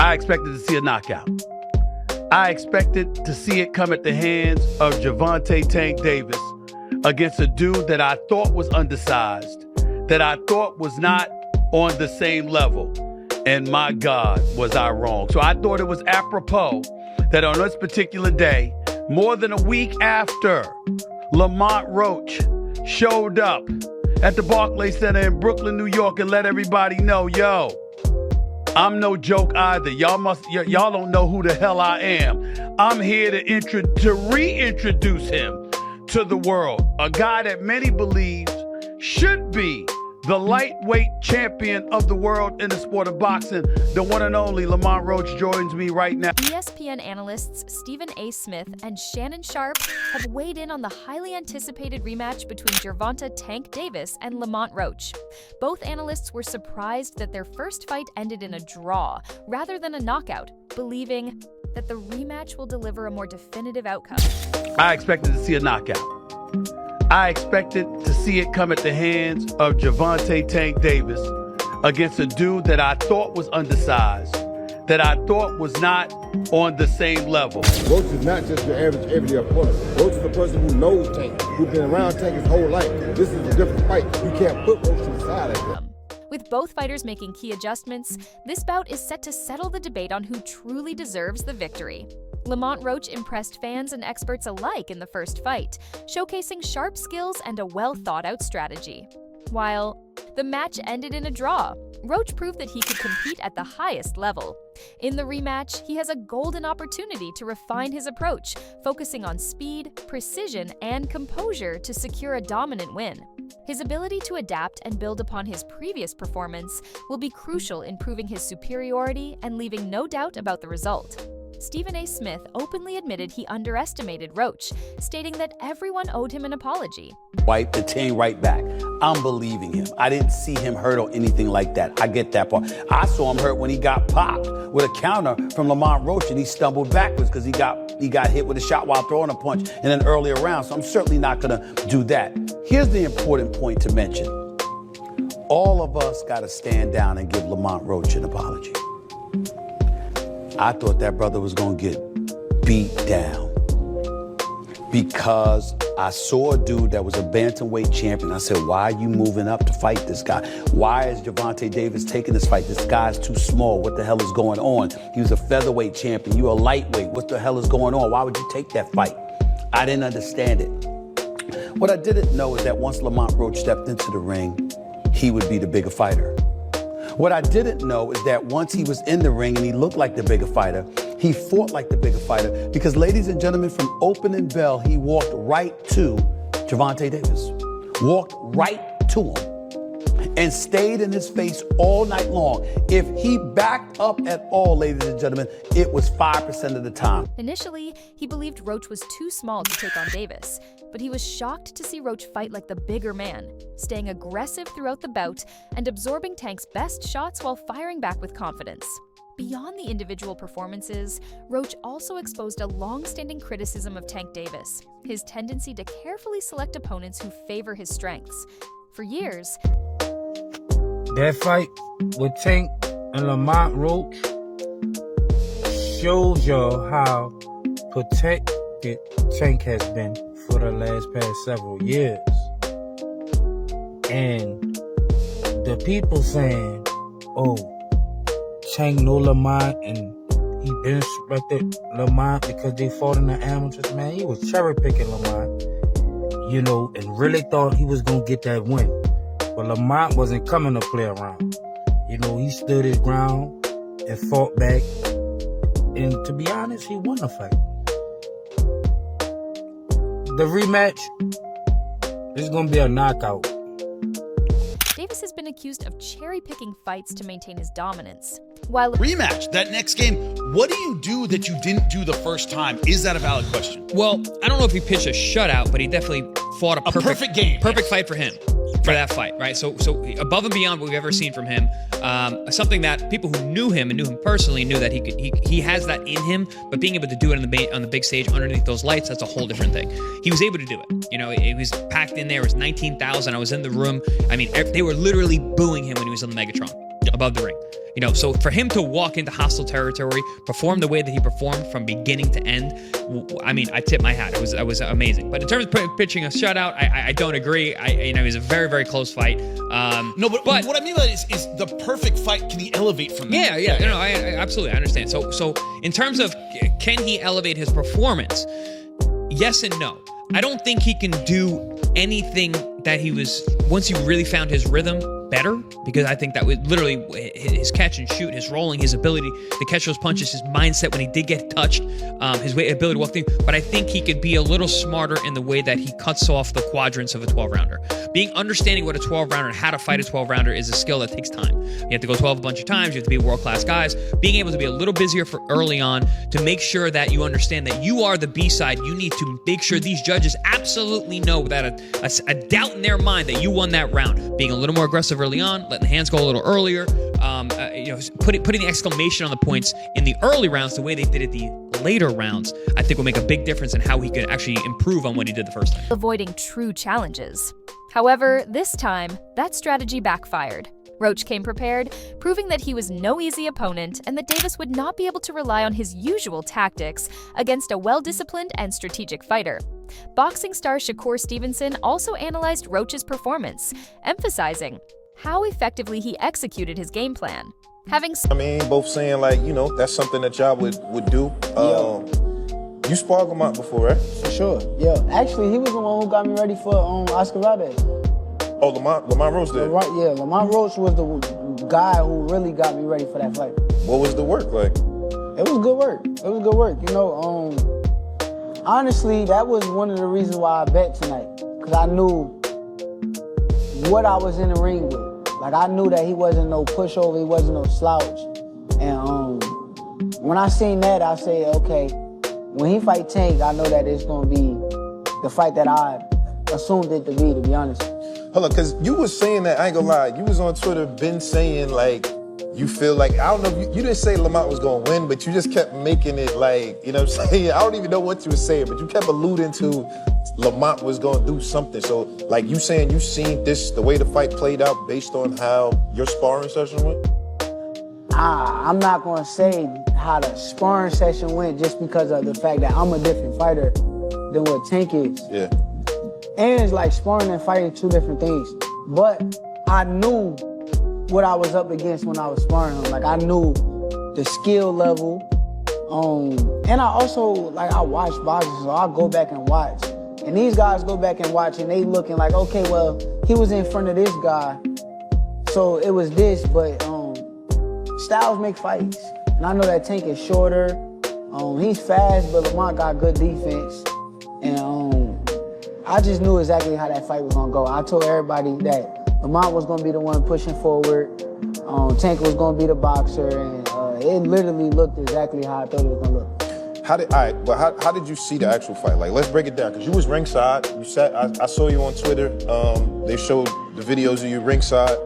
I expected to see a knockout. I expected to see it come at the hands of Gervonta Tank Davis against a dude that I thought was undersized, that I thought was not on the same level. And my God, was I wrong. So I thought it was apropos that on this particular day, more than a week after Lamont Roach showed up at the Barclays Center in Brooklyn, New York, and let everybody know, yo, I'm no joke either. Y'all don't know who the hell I am. I'm here to reintroduce him to the world. A guy that many believe should be the lightweight champion of the world in the sport of boxing. The one and only Lamont Roach joins me right now. ESPN analysts Stephen A. Smith and Shannon Sharp have weighed in on the highly anticipated rematch between Gervonta Tank Davis and Lamont Roach. Both analysts were surprised that their first fight ended in a draw rather than a knockout, believing that the rematch will deliver a more definitive outcome. I expected to see a knockout. I expected to see it come at the hands of Gervonta Tank Davis against a dude that I thought was undersized, that I thought was not on the same level. Roach is not just your average everyday opponent. Roach is a person who knows Tank, who's been around Tank his whole life. This is a different fight. You can't put Roach to the side like that. With both fighters making key adjustments, this bout is set to settle the debate on who truly deserves the victory. Lamont Roach impressed fans and experts alike in the first fight, showcasing sharp skills and a well-thought-out strategy. While the match ended in a draw, Roach proved that he could compete at the highest level. In the rematch, he has a golden opportunity to refine his approach, focusing on speed, precision, and composure to secure a dominant win. His ability to adapt and build upon his previous performance will be crucial in proving his superiority and leaving no doubt about the result. Stephen A. Smith openly admitted he underestimated Roach, stating that everyone owed him an apology. Wipe the ting right back. I'm believing him. I didn't see him hurt or anything like that. I get that part. I saw him hurt when he got popped with a counter from Lamont Roach and he stumbled backwards because he got hit with a shot while throwing a punch in an earlier round. So I'm certainly not going to do that. Here's the important point to mention. All of us got to stand down and give Lamont Roach an apology. I thought that brother was going to get beat down because I saw a dude that was a bantamweight champion. I said, why are you moving up to fight this guy? Why is Gervonta Davis taking this fight? This guy's too small. What the hell is going on? He was a featherweight champion. You a lightweight. What the hell is going on? Why would you take that fight? I didn't understand it. What I didn't know is that once Lamont Roach stepped into the ring, he would be the bigger fighter. What I didn't know is that once he was in the ring and he looked like the bigger fighter, he fought like the bigger fighter because, ladies and gentlemen, from opening bell, he walked right to Gervonta Davis. Walked right to him and stayed in his face all night long. If he backed up at all, ladies and gentlemen, it was 5% of the time. Initially, he believed Roach was too small to take on Davis, but he was shocked to see Roach fight like the bigger man, staying aggressive throughout the bout and absorbing Tank's best shots while firing back with confidence. Beyond the individual performances, Roach also exposed a long-standing criticism of Tank Davis, his tendency to carefully select opponents who favor his strengths. For years, that fight with Tank and Lamont Roach shows y'all how protected Tank has been for the past several years. And the people saying, oh, Tank know Lamont and he been respected Lamont because they fought in the amateurs, man, he was cherry picking Lamont, and really thought he was gonna get that win. But Lamont wasn't coming to play around. He stood his ground and fought back. And to be honest, he won the fight. The rematch is going to be a knockout. Davis has been accused of cherry-picking fights to maintain his dominance. While rematch, that next game, what do you do that you didn't do the first time? Is that a valid question? Well, I don't know if he pitched a shutout, but he definitely fought a perfect game. Perfect fight for him. For that fight, right? So above and beyond what we've ever seen from him, something that people who knew him and knew him personally knew that he has that in him, but being able to do it on the big stage underneath those lights, that's a whole different thing. He was able to do it. It was packed in there. It was 19,000. I was in the room. I mean, they were literally booing him when he was on the Megatron above the ring. You know, so for him to walk into hostile territory, perform the way that he performed from beginning to end, I mean, I tip my hat. It was amazing. But in terms of pitching a shutout, I don't agree. You know, it was a very, very close fight. No, but what I mean by that is the perfect fight. Can he elevate from that? Yeah. No, I absolutely understand. So in terms of can he elevate his performance? Yes and no. I don't think he can do anything that he was, once he really found his rhythm, better, because I think that was literally his catch and shoot, his rolling, his ability to catch those punches, his mindset when he did get touched, his ability to walk through. But I think he could be a little smarter in the way that he cuts off the quadrants of a 12-rounder. Understanding what a 12-rounder and how to fight a 12-rounder is a skill that takes time. You have to go 12 a bunch of times. You have to be world-class guys. Being able to be a little busier for early on to make sure that you understand that you are the B-side. You need to make sure these judges absolutely know without a doubt in their mind that you won that round. Being a little more aggressive early on, letting the hands go a little earlier, putting the exclamation on the points in the early rounds the way they did it the later rounds, I think will make a big difference in how he could actually improve on what he did the first time. Avoiding true challenges. However, this time, that strategy backfired. Roach came prepared, proving that he was no easy opponent and that Davis would not be able to rely on his usual tactics against a well-disciplined and strategic fighter. Boxing star Shakur Stevenson also analyzed Roach's performance, emphasizing how effectively he executed his game plan. Both saying like, you know, that's something that y'all would do. You sparred Lamont before, right? For sure, yeah. Actually, he was the one who got me ready for Oscar Valdez. Oh, Lamont Roach did? Right, yeah, Lamont Roach was the guy who really got me ready for that fight. What was the work like? It was good work. You know, honestly, that was one of the reasons why I bet tonight. Because I knew what I was in the ring with. Like, I knew that he wasn't no pushover, he wasn't no slouch. And when I seen that, I said, okay, when he fight Tank, I know that it's going to be the fight that I assumed it to be honest. Hold on, because you was saying that, I ain't gonna lie, you was on Twitter been saying, like, you feel like, I don't know, you didn't say Lamont was gonna win, but you just kept making it like, you know what I'm saying? I don't even know what you were saying, but you kept alluding to Lamont was gonna do something. So, like, you saying you seen this, the way the fight played out based on how your sparring session went? I'm not gonna say how the sparring session went just because of the fact that I'm a different fighter than what Tank is. Yeah. And it's like sparring and fighting two different things. But I knew what I was up against when I was sparring him. Like, I knew the skill level. And I also, like, I watch boxing, so I go back and watch. And these guys go back and watch, and they looking like, okay, well, he was in front of this guy, so it was this, but styles make fights. And I know that Tank is shorter. He's fast, but Lamont got good defense. And I just knew exactly how that fight was gonna go. I told everybody that Lamont was gonna be the one pushing forward. Tank was gonna be the boxer, and it literally looked exactly how I thought it was gonna look. How did you see the actual fight? Like, let's break it down, because you was ringside. You sat. I saw you on Twitter. They showed the videos of you ringside.